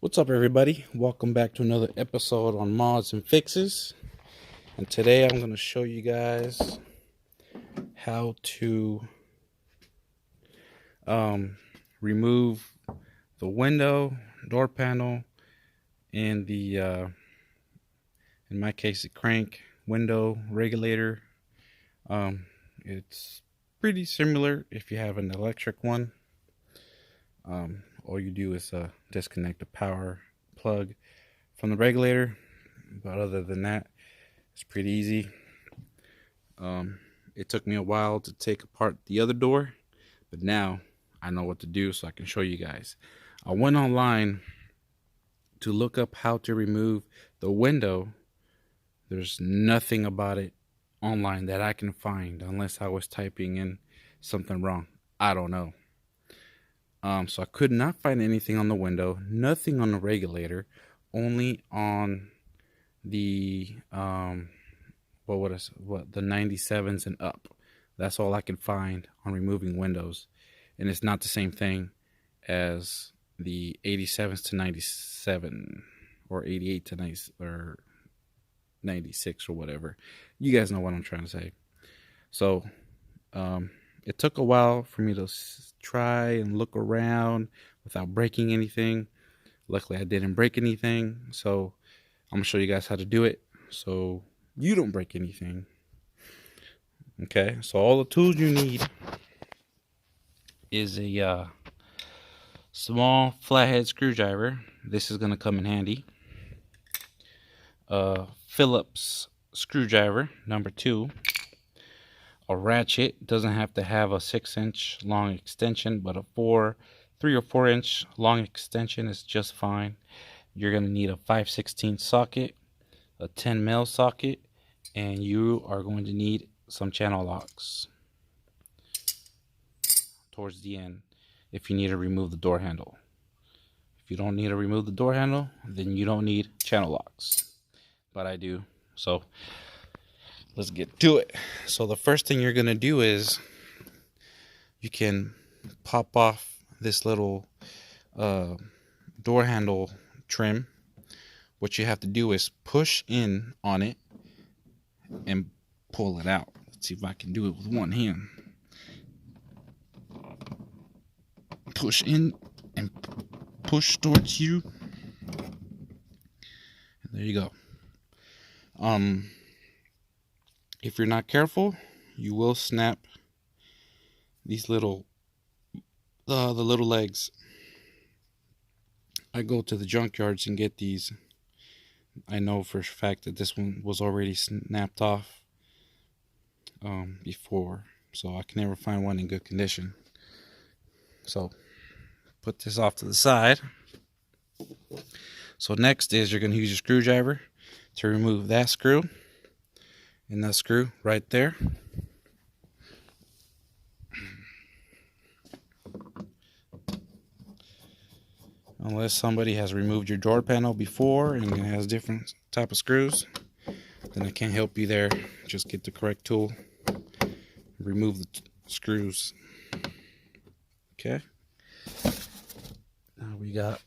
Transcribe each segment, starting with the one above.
What's up, everybody? Welcome back to another episode on mods and fixes. And today I'm going to show you guys how to remove the window, door panel, and the in my case the crank window regulator. It's pretty similar if you have an electric one. All you do is disconnect the power plug from the regulator, but other than that, it's pretty easy. It took me a while to take apart the other door, but now I know what to do, so I can show you guys. I went online to look up how to remove the window. There's nothing about it online that I can find unless I was typing in something wrong. I don't know. So I could not find anything on the window, nothing on the regulator, only on the the 97s and up. That's all I could find on removing windows, and it's not the same thing as the 87s to 97 or 88 to 90 or 96 or whatever. You guys know what I'm trying to say. So it took a while for me to try and look around without breaking anything. Luckily, I didn't break anything, so I'm gonna show you guys how to do it so you don't break anything. Okay, so all the tools you need is a small flathead screwdriver. This is gonna come in handy. Phillips screwdriver number 2. A ratchet. Doesn't have to have a 6-inch long extension, but a 3 or 4 inch long extension is just fine. You're going to need a 5/16 socket, a 10 mil socket, and you are going to need some channel locks towards the end if you need to remove the door handle. If you don't need to remove the door handle, then you don't need channel locks, but I do. So let's get to it. So the first thing you're going to do is you can pop off this little door handle trim. What you have to do is push in on it and pull it out. Let's see if I can do it with one hand. Push in and push towards you. And there you go. If you're not careful, you will snap these little the little legs. I go to the junkyards and get these. I know for a fact that this one was already snapped off before, so I can never find one in good condition. So put this off to the side. So next is you're going to use your screwdriver to remove that screw. And that screw right there. Unless somebody has removed your door panel before and it has different type of screws, then I can't help you there. Just get the correct tool, remove the screws. Okay. Now we got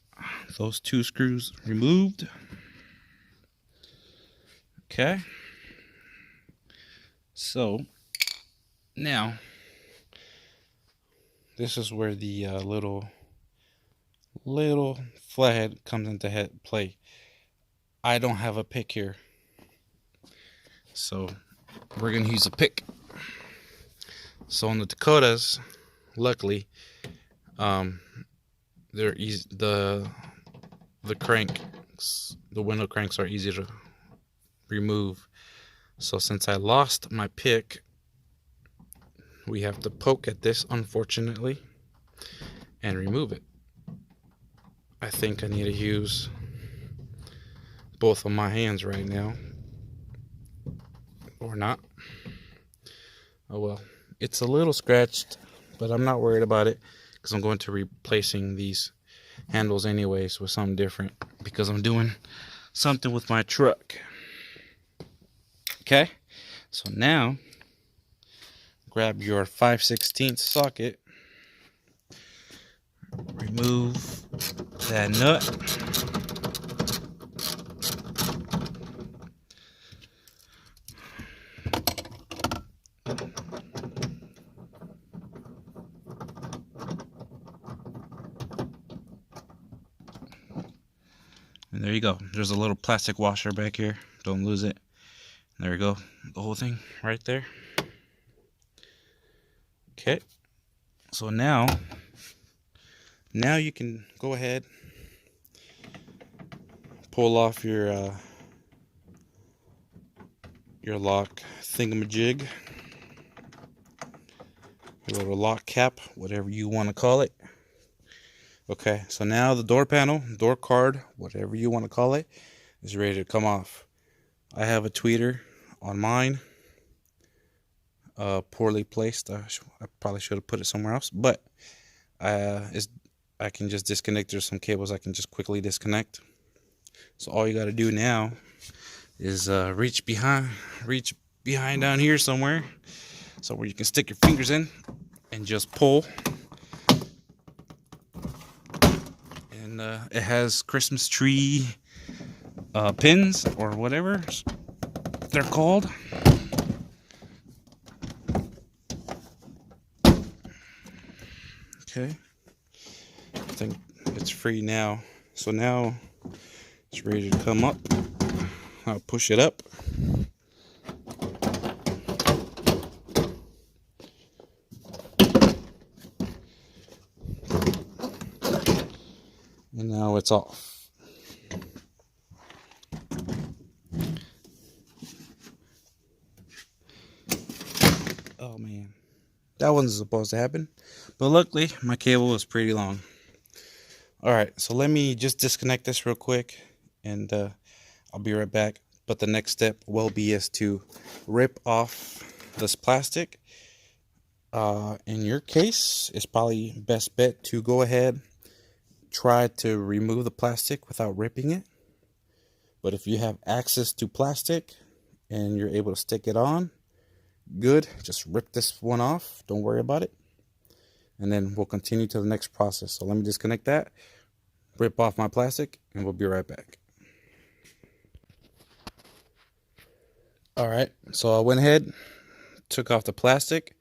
those 2 screws removed. Okay. So now this is where the little flathead comes into play. I don't have a pick here, so we're gonna use a pick. So on the Dakotas, luckily, they're easy. The cranks, the window cranks are easy to remove. So since I lost my pick, we have to poke at this, unfortunately, and remove it. I think I need to use both of my hands right now, or not. Oh well, it's a little scratched, but I'm not worried about it because I'm going to replacing these handles anyways with something different because I'm doing something with my truck. Okay, so now grab your 5/16 socket, remove that nut, And there you go. There's a little plastic washer back here. Don't lose it. There we go. The whole thing right there. Okay. So now you can go ahead, pull off your lock thingamajig, your little lock cap, whatever you want to call it. Okay, so now the door panel, door card, whatever you want to call it, is ready to come off. I have a tweeter on mine, poorly placed. I probably should have put it somewhere else, but I can just disconnect. There's some cables I can just quickly disconnect. So all you got to do now is reach behind down here somewhere, so where you can stick your fingers in and just pull. And it has Christmas tree pins or whatever they're called. Okay, I think it's free now. So now it's ready to come up. I'll push it up. And now it's off. Oh man, that wasn't supposed to happen. But luckily, my cable was pretty long. Alright, so let me just disconnect this real quick, and I'll be right back. But the next step will be is to rip off this plastic. In your case, it's probably best bet to go ahead, try to remove the plastic without ripping it. But if you have access to plastic and you're able to stick it on, good. Just rip this one off. Don't worry about it. And then we'll continue to the next process. So let me disconnect that, rip off my plastic, and we'll be right back. Alright, so I went ahead, took off the plastic.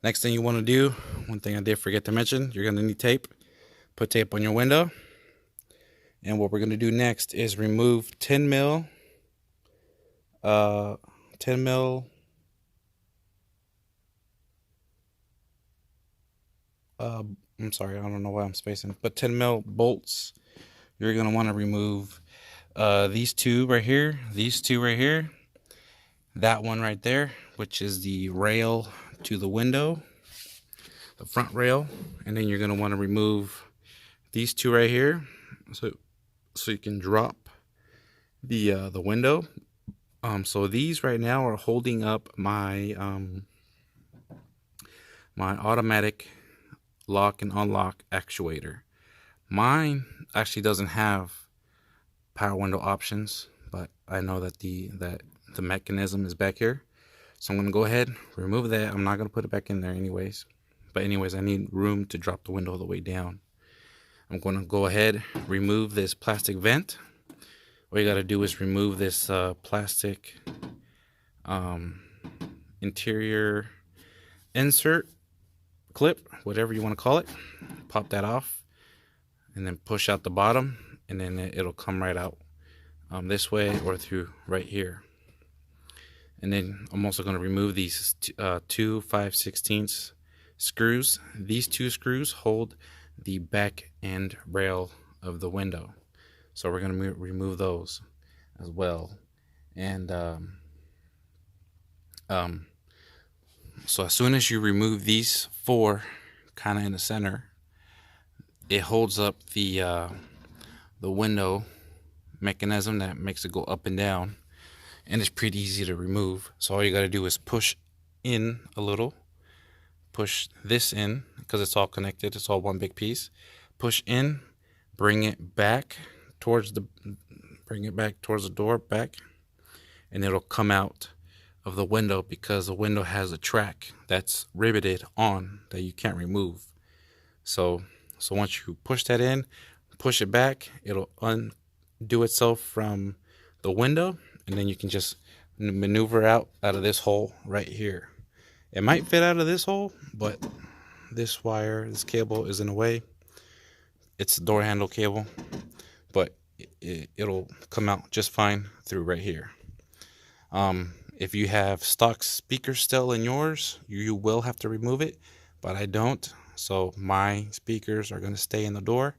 Next thing you want to do, one thing I did forget to mention, you're going to need tape. Put tape on your window. And what we're going to do next is remove 10 mil. I'm sorry, I don't know why I'm spacing, but 10 mil bolts. You're going to want to remove these two right here, that one right there, which is the rail to the window, the front rail. And then you're going to want to remove these two right here, so you can drop the window. So these right now are holding up my my automatic lock and unlock actuator. Mine actually doesn't have power window options, but I know that the mechanism is back here. So I'm going to go ahead, remove that. I'm not going to put it back in there anyways. But anyways, I need room to drop the window all the way down. I'm going to go ahead, remove this plastic vent. All you got to do is remove this plastic interior insert clip, whatever you want to call it. Pop that off and then push out the bottom, and then it'll come right out this way or through right here. And then I'm also going to remove these two 5/16 screws. These two screws hold the back end rail of the window, so we're going to remove those as well. And so as soon as you remove these four kind of in the center, it holds up the window mechanism that makes it go up and down, and it's pretty easy to remove. So all you got to do is push in a little, push this in because it's all connected, it's all one big piece. Push in, bring it back towards the door back, and it'll come out of the window because the window has a track that's riveted on that you can't remove. So once you push that in, push it back, it'll undo itself from the window, and then you can just maneuver out of this hole right here. It might fit out of this hole, but this cable is in the way. It's a door handle cable, but it'll come out just fine through right here. If you have stock speakers still in yours, you will have to remove it, but I don't. So my speakers are going to stay in the door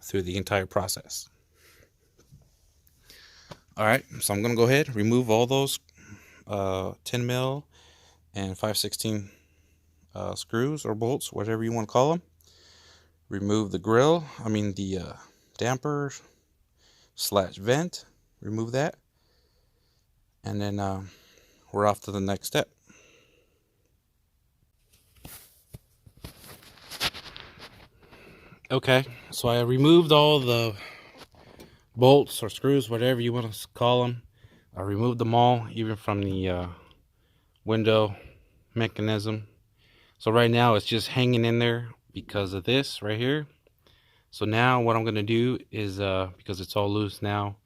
through the entire process. All right, so I'm going to go ahead, remove all those 10 mil and 5/16 screws or bolts, whatever you want to call them. Remove the grill, the damper / vent, remove that. And then we're off to the next step. Okay, so I removed all the bolts or screws, whatever you want to call them. I removed them all, even from the window mechanism. So right now it's just hanging in there because of this right here. So now what I'm going to do is, because it's all loose now,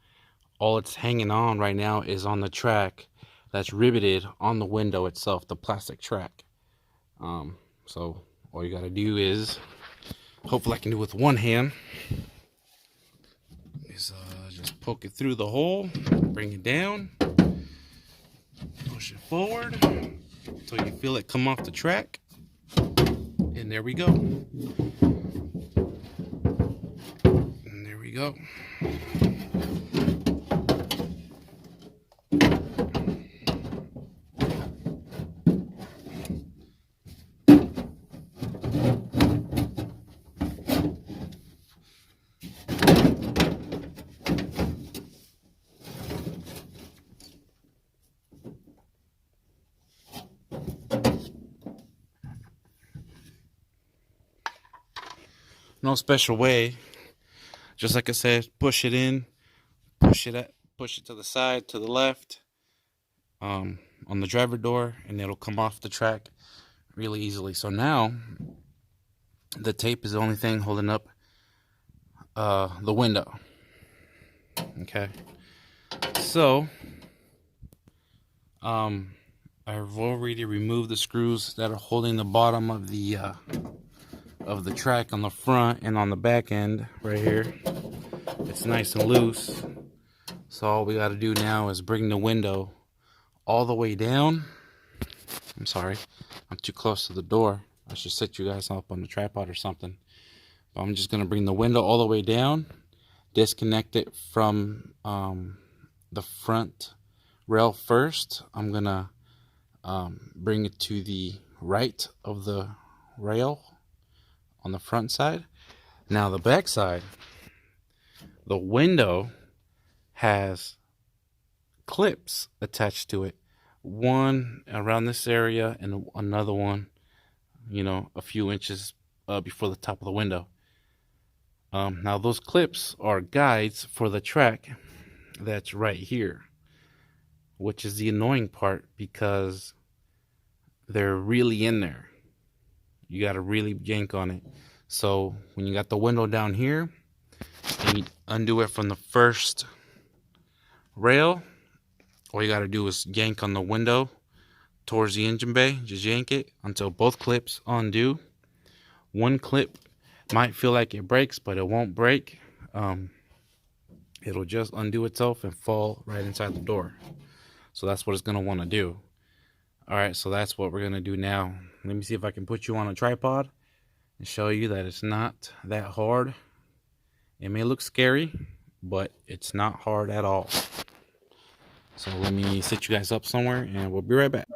all it's hanging on right now is on the track that's riveted on the window itself, the plastic track. So all you got to do is, hopefully I can do it with one hand, is just poke it through the hole, bring it down, push it forward until you feel it come off the track, and there we go. And there we go. No special way. Just like I said, push it in, push it to the side, to the left, on the driver door, and it'll come off the track really easily. So now the tape is the only thing holding up the window. Okay. So I've already removed the screws that are holding the bottom of the track on the front and on the back end right here. It's nice and loose. So all we got to do now is bring the window all the way down. I'm sorry, I'm too close to the door. I should set you guys up on the tripod or something. But I'm just going to bring the window all the way down, disconnect it from the front rail first. I'm going to bring it to the right of the rail on the front side. Now the back side, the window has clips attached to it. One around this area and another one, a few inches before the top of the window. Now those clips are guides for the track that's right here, which is the annoying part because they're really in there. You got to really yank on it. So when you got the window down here and you undo it from the first rail, all you got to do is yank on the window towards the engine bay. Just yank it until both clips undo. One clip might feel like it breaks, but it won't break. It'll just undo itself and fall right inside the door. So that's what it's going to want to do. All right, so that's what we're going to do now. Let me see if I can put you on a tripod and show you that it's not that hard. It may look scary, but it's not hard at all. So let me set you guys up somewhere and we'll be right back.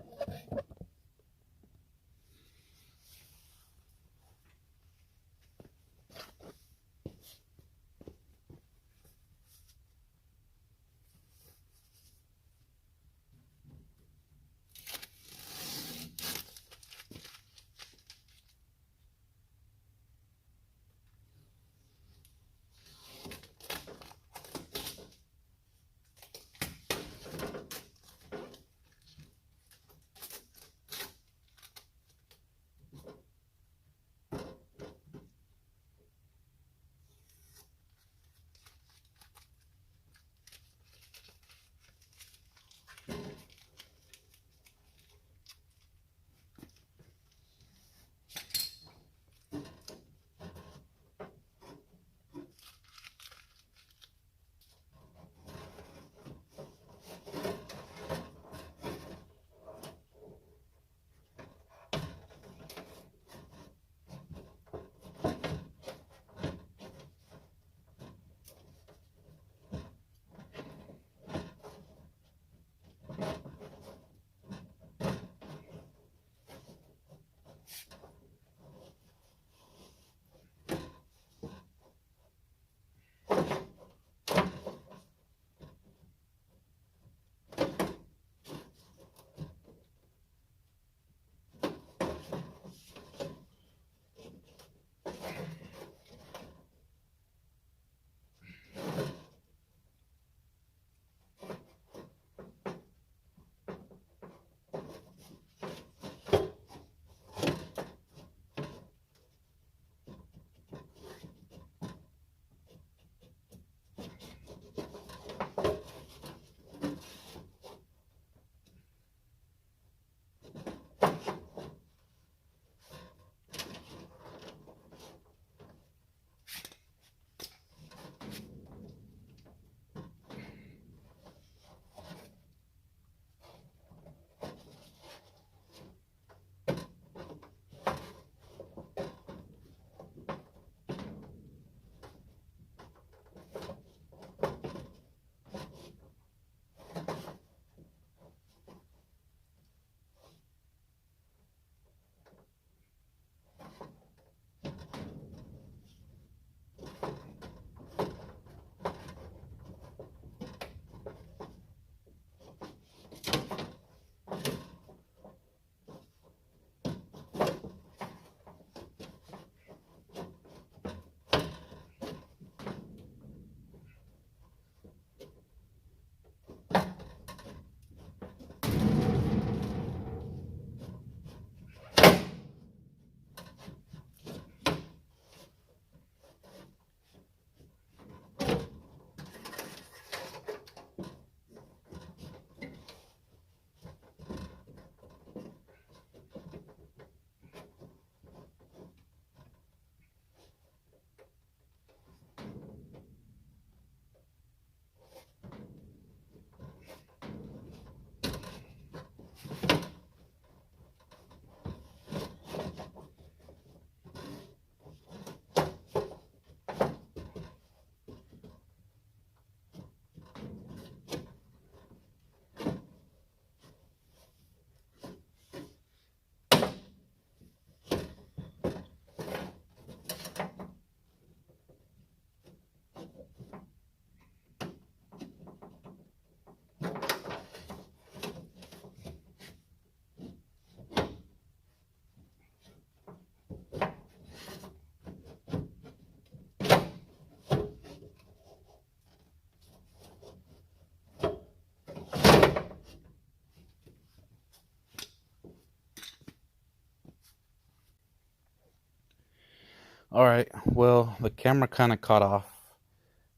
All right, well, the camera kind of caught off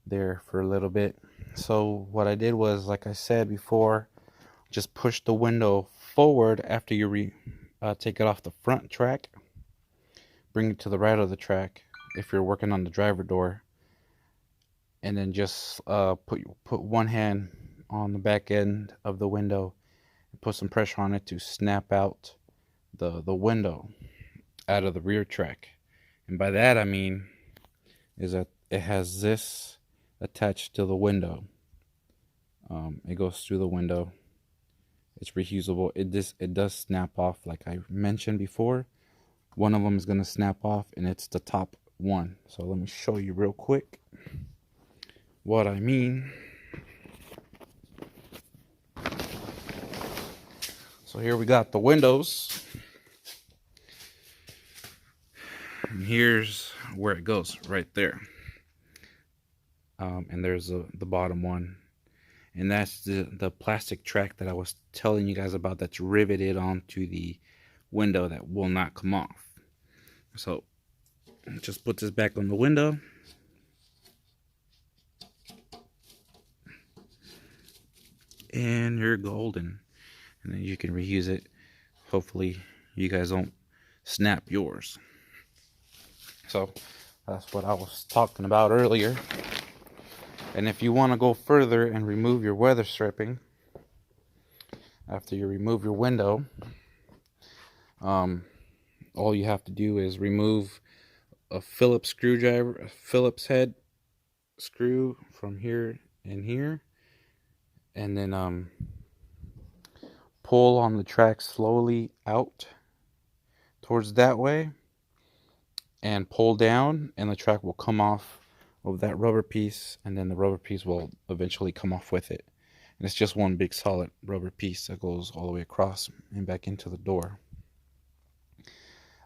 there for a little bit. So what I did was, like I said before, just push the window forward after you take it off the front track. Bring it to the right of the track if you're working on the driver door, and then just put one hand on the back end of the window and put some pressure on it to snap out the window out of the rear track. And by that I mean is that it has this attached to the window. It goes through the window. It's reusable. It does snap off, like I mentioned before. One of them is going to snap off, and it's the top one. So let me show you real quick what I mean. So here we got the windows. And here's where it goes, right there. And there's the bottom one. And that's the plastic track that I was telling you guys about, that's riveted onto the window that will not come off. So just put this back on the window. And you're golden. And then you can reuse it. Hopefully you guys don't snap yours. So that's what I was talking about earlier. And if you want to go further and remove your weather stripping after you remove your window, all you have to do is remove a Phillips screwdriver, a Phillips head screw from here and here, and then pull on the track slowly out towards that way, and pull down, and the track will come off of that rubber piece, and then the rubber piece will eventually come off with it. And it's just one big solid rubber piece that goes all the way across and back into the door.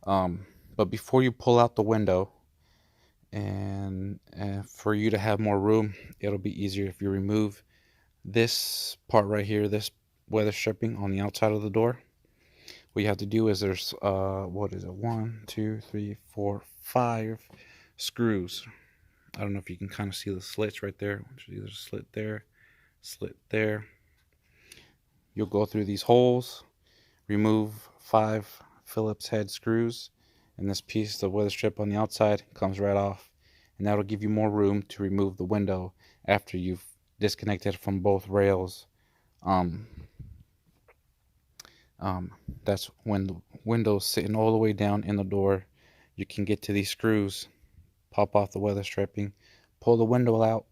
But before you pull out the window, and for you to have more room, it'll be easier if you remove this part right here, this weather stripping on the outside of the door. What you have to do is there's what is it, 1 2 3 4 5 screws. I don't know if you can kind of see the slits right there. There's a slit there, slit there. You'll go through these holes, remove 5 Phillips head screws, and this piece of weather strip on the outside comes right off, and that'll give you more room to remove the window after you've disconnected from both rails. That's when the window's sitting all the way down in the door. You can get to these screws, pop off the weather stripping, pull the window out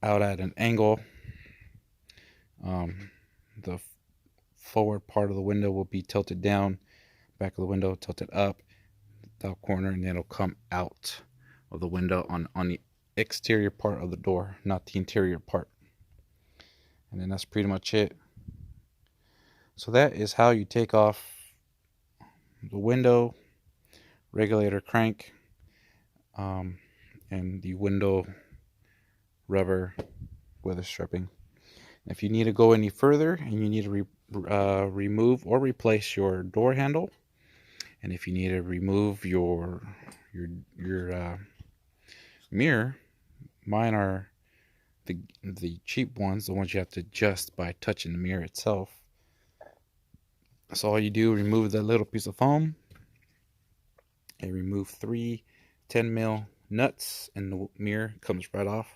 at an angle. The forward part of the window will be tilted down, back of the window tilted up, top corner, and then it'll come out of the window on the exterior part of the door, not the interior part. And then that's pretty much it. So that is how you take off the window, regulator crank, and the window rubber weather stripping. If you need to go any further and you need to remove or replace your door handle, and if you need to remove your mirror, mine are the cheap ones, the ones you have to adjust by touching the mirror itself. So all you do, remove that little piece of foam and remove 3 10mm nuts, and the mirror comes right off.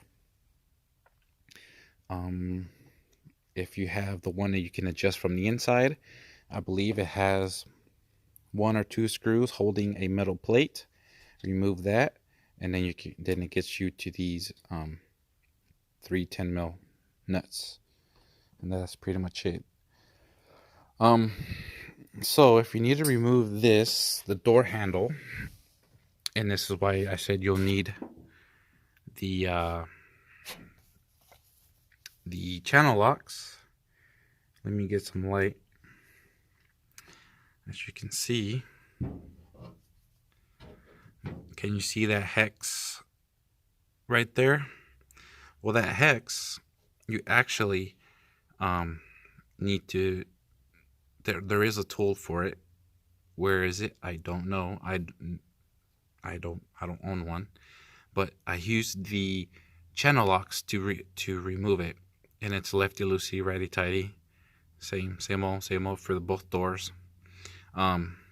If you have the one that you can adjust from the inside, I believe it has 1 or 2 screws holding a metal plate. Remove that, and then then it gets you to these 3 10mm nuts, and that's pretty much it. So if you need to remove the door handle, and this is why I said you'll need the channel locks. Let me get some light. As you can see, can you see that hex right there? Well, that hex, you actually need to, there is a tool for it. Where is it? I don't know. I don't own one, but I used the channel locks to remove it, and it's lefty loosey, righty tighty, same old for the both doors.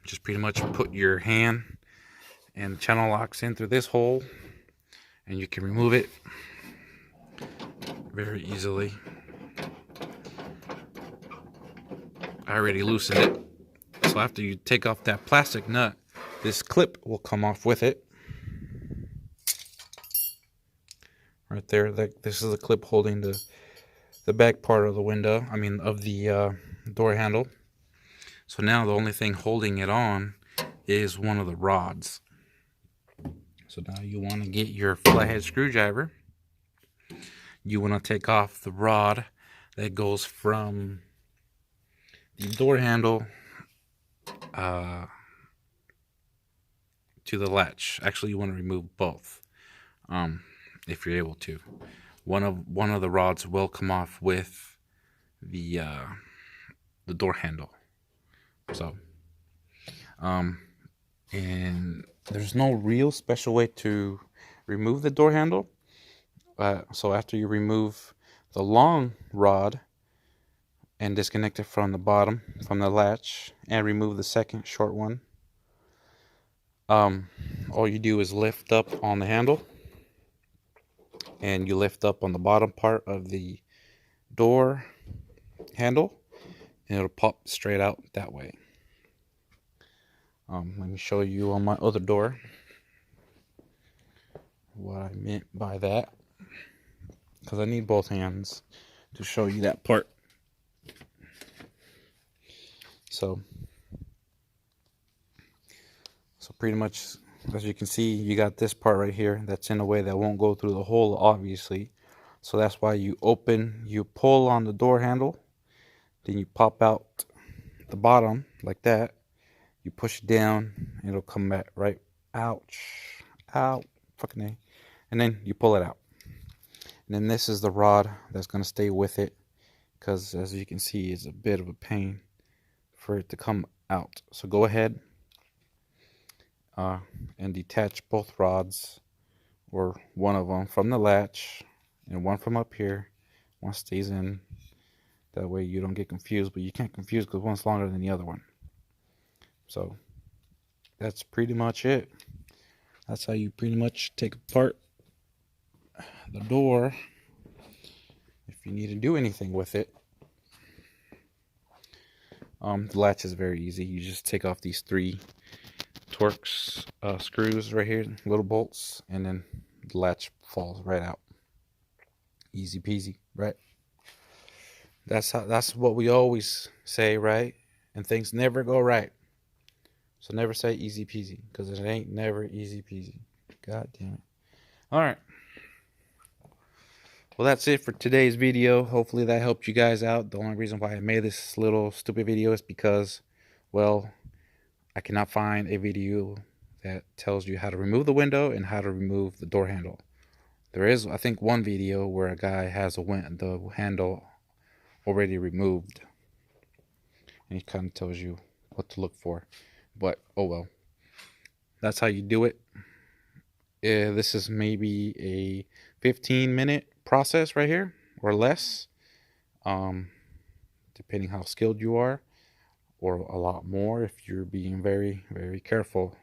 Just pretty much put your hand and the channel locks in through this hole, and you can remove it very easily. I already loosened it, so after you take off that plastic nut, this clip will come off with it. Right there, this is the clip holding the back part of the window, I mean of the door handle. So now the only thing holding it on is one of the rods. So now you want to get your flathead screwdriver. You want to take off the rod that goes from the door handle to the latch. Actually, you want to remove both, if you're able to. One of the rods will come off with the door handle. So, and there's no real special way to remove the door handle. So after you remove the long rod and disconnect it from the bottom, from the latch, and remove the second short one, all you do is lift up on the handle, and you lift up on the bottom part of the door handle, and it'll pop straight out that way. Let me show you on my other door what I meant by that, because I need both hands to show you that part. So pretty much, as you can see, you got this part right here that's in a way that won't go through the hole, obviously. So that's why you pull on the door handle, then you pop out the bottom like that. You push it down, it'll come back right. Ouch. Fucking A. And then you pull it out. And then this is the rod that's going to stay with it, because as you can see, it's a bit of a pain for it to come out. So go ahead and detach both rods, or one of them from the latch and one from up here. One stays in. That way you don't get confused, but you can't confuse because one's longer than the other one. So that's pretty much it. That's how you pretty much take apart the door if you need to do anything with it. The latch is very easy. You just take off these 3 Torx screws right here, little bolts, and then the latch falls right out. Easy peasy, right? That's what we always say, right? And things never go right. So never say easy peasy, because it ain't never easy peasy. God damn it. Alright. Well, that's it for today's video. Hopefully that helped you guys out. The only reason why I made this little stupid video is because, well, I cannot find a video that tells you how to remove the window and how to remove the door handle. There is, I think, one video where a guy has the handle already removed, and he kind of tells you what to look for. But oh well, that's how you do it. This is maybe a 15-minute process right here, or less, depending how skilled you are, or a lot more if you're being very, very careful.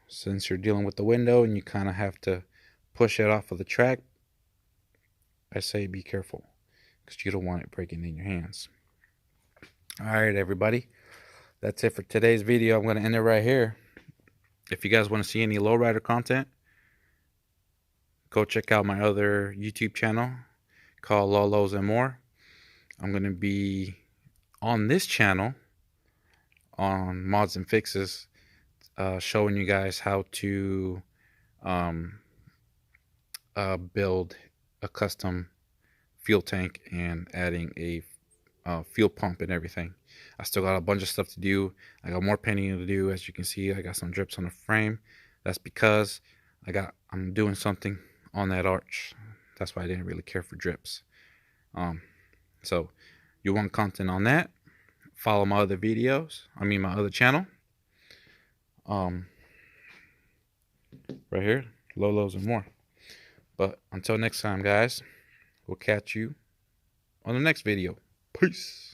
Since you're dealing with the window and you kind of have to push it off of the track, I say be careful, because you don't want it breaking in your hands. Alright, everybody, that's it for today's video. I'm going to end it right here. If you guys want to see any lowrider content, go check out my other YouTube channel called Lolos and More. I'm going to be on this channel on mods and fixes, showing you guys how to build a custom fuel tank and adding a fuel pump and everything. I still got a bunch of stuff to do. I got more painting to do. As you can see, I got some drips on the frame. That's because I'm doing something on that arch. That's why I didn't really care for drips. So you want content on that, follow my other videos, my other channel. right here, low lows and more. But until next time, guys, we'll catch you on the next video. Peace.